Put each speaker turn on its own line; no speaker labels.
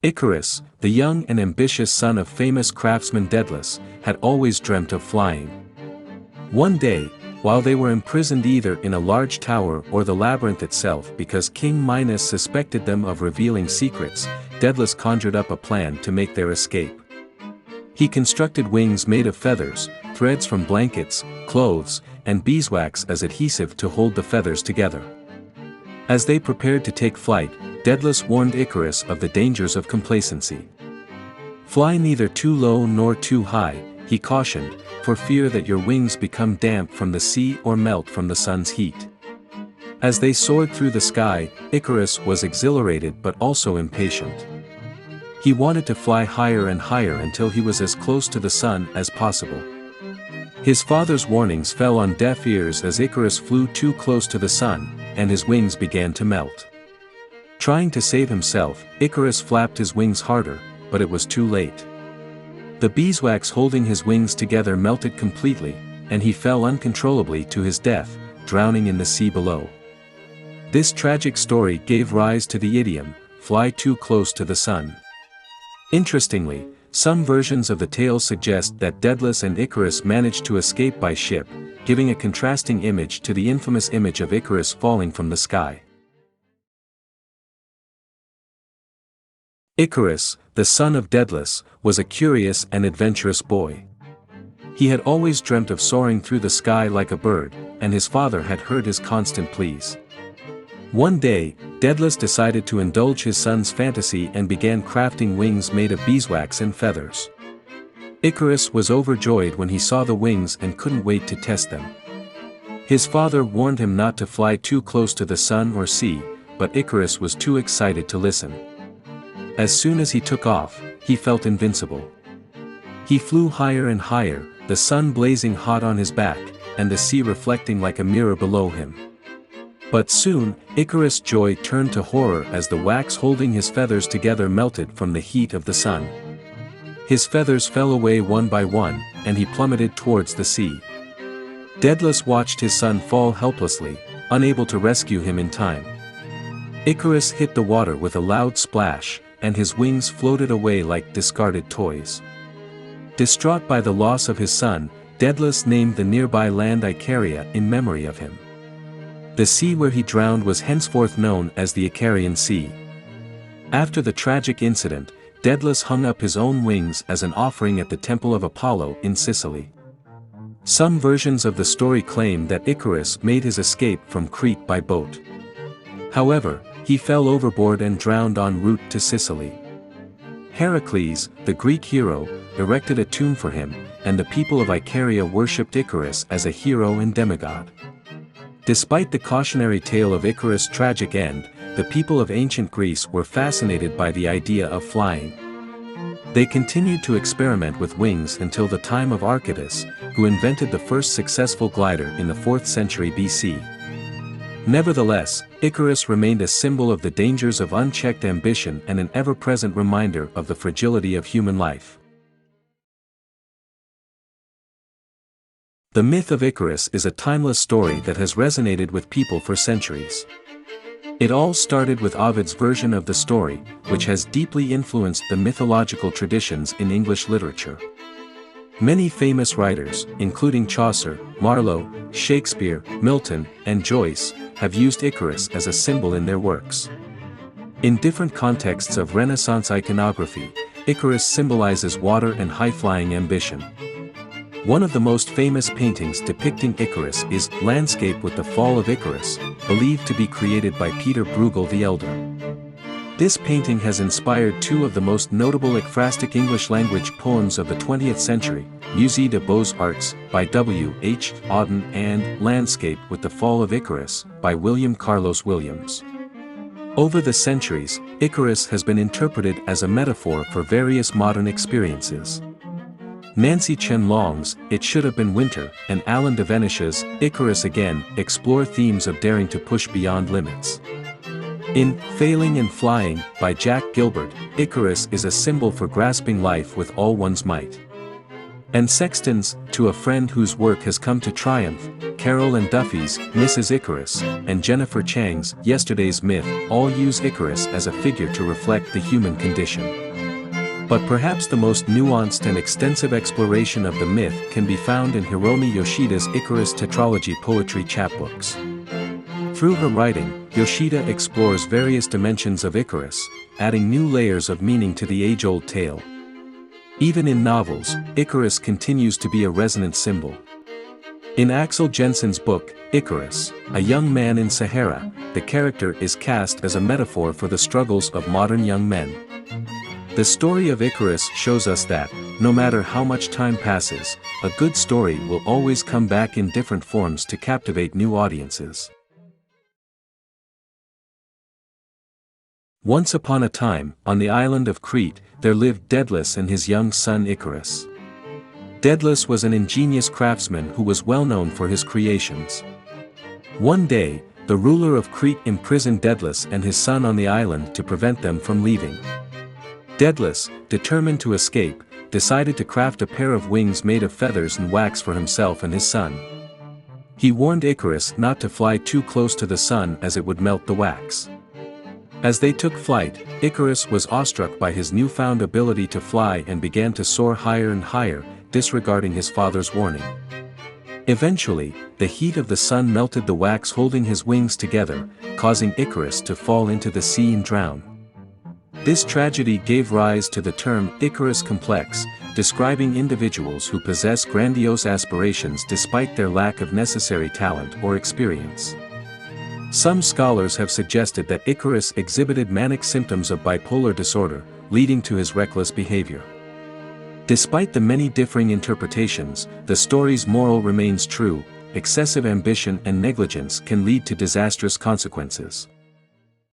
Icarus, the young and ambitious son of famous craftsman Daedalus, had always dreamt of flying. One day, while they were imprisoned either in a large tower or the labyrinth itself because King Minos suspected them of revealing secrets, Daedalus conjured up a plan to make their escape. He constructed wings made of feathers, threads from blankets, clothes, and beeswax as adhesive to hold the feathers together. As they prepared to take flight, Daedalus warned Icarus of the dangers of complacency. "Fly neither too low nor too high," he cautioned, "for fear that your wings become damp from the sea or melt from the sun's heat." As they soared through the sky, Icarus was exhilarated but also impatient. He wanted to fly higher and higher until he was as close to the sun as possible. His father's warnings fell on deaf ears as Icarus flew too close to the sun, and his wings began to melt. Trying to save himself, Icarus flapped his wings harder, but it was too late. The beeswax holding his wings together melted completely, and he fell uncontrollably to his death, drowning in the sea below. This tragic story gave rise to the idiom, "fly too close to the sun." Interestingly, some versions of the tale suggest that Daedalus and Icarus managed to escape by ship, giving a contrasting image to the infamous image of Icarus falling from the sky. Icarus, the son of Daedalus, was a curious and adventurous boy. He had always dreamt of soaring through the sky like a bird, and his father had heard his constant pleas. One day, Daedalus decided to indulge his son's fantasy and began crafting wings made of beeswax and feathers. Icarus was overjoyed when he saw the wings and couldn't wait to test them. His father warned him not to fly too close to the sun or sea, but Icarus was too excited to listen. As soon as he took off, he felt invincible. He flew higher and higher, the sun blazing hot on his back, and the sea reflecting like a mirror below him. But soon, Icarus' joy turned to horror as the wax holding his feathers together melted from the heat of the sun. His feathers fell away one by one, and he plummeted towards the sea. Daedalus watched his son fall helplessly, unable to rescue him in time. Icarus hit the water with a loud splash, and his wings floated away like discarded toys. Distraught by the loss of his son, Daedalus named the nearby land Icaria in memory of him. The sea where he drowned was henceforth known as the Icarian Sea. After the tragic incident, Daedalus hung up his own wings as an offering at the Temple of Apollo in Sicily. Some versions of the story claim that Icarus made his escape from Crete by boat. However, he fell overboard and drowned en route to Sicily. Heracles, the Greek hero, erected a tomb for him, and the people of Icaria worshipped Icarus as a hero and demigod. Despite the cautionary tale of Icarus' tragic end, the people of ancient Greece were fascinated by the idea of flying. They continued to experiment with wings until the time of Icarus, who invented the first successful glider in the 4th century BC. Nevertheless, Icarus remained a symbol of the dangers of unchecked ambition and an ever-present reminder of the fragility of human life. The myth of Icarus is a timeless story that has resonated with people for centuries. It all started with Ovid's version of the story, which has deeply influenced the mythological traditions in English literature. Many famous writers, including Chaucer, Marlowe, Shakespeare, Milton, and Joyce, have used Icarus as a symbol in their works. In different contexts of Renaissance iconography, Icarus symbolizes water and high-flying ambition. One of the most famous paintings depicting Icarus is Landscape with the Fall of Icarus, believed to be created by Peter Bruegel the Elder. This painting has inspired two of the most notable ekphrastic English-language poems of the 20th century, Musée des Beaux-Arts, by W. H. Auden and Landscape with the Fall of Icarus, by William Carlos Williams. Over the centuries, Icarus has been interpreted as a metaphor for various modern experiences. Nancy Chen Long's It Should Have Been Winter and Alan Devenish's Icarus Again explore themes of daring to push beyond limits. In Failing and Flying, by Jack Gilbert, Icarus is a symbol for grasping life with all one's might. And Sexton's To a Friend Whose Work Has Come to Triumph Carol and Duffy's Mrs. Icarus, and Jennifer Chang's Yesterday's Myth all use Icarus as a figure to reflect the human condition. But perhaps the most nuanced and extensive exploration of the myth can be found in Hiromi Yoshida's Icarus tetralogy poetry chapbooks. Through her writing, Yoshida explores various dimensions of Icarus, adding new layers of meaning to the age-old tale. Even in novels, Icarus continues to be a resonant symbol. In Axel Jensen's book, Icarus, A Young Man in Sahara, the character is cast as a metaphor for the struggles of modern young men. The story of Icarus shows us that, no matter how much time passes, a good story will always come back in different forms to captivate new audiences. Once upon a time, on the island of Crete, there lived Daedalus and his young son Icarus. Daedalus was an ingenious craftsman who was well known for his creations. One day, the ruler of Crete imprisoned Daedalus and his son on the island to prevent them from leaving. Daedalus, determined to escape, decided to craft a pair of wings made of feathers and wax for himself and his son. He warned Icarus not to fly too close to the sun as it would melt the wax. As they took flight, Icarus was awestruck by his newfound ability to fly and began to soar higher and higher, disregarding his father's warning. Eventually, the heat of the sun melted the wax holding his wings together, causing Icarus to fall into the sea and drown. This tragedy gave rise to the term Icarus complex, describing individuals who possess grandiose aspirations despite their lack of necessary talent or experience. Some scholars have suggested that Icarus exhibited manic symptoms of bipolar disorder, leading to his reckless behavior. Despite the many differing interpretations, the story's moral remains true: excessive ambition and negligence can lead to disastrous consequences.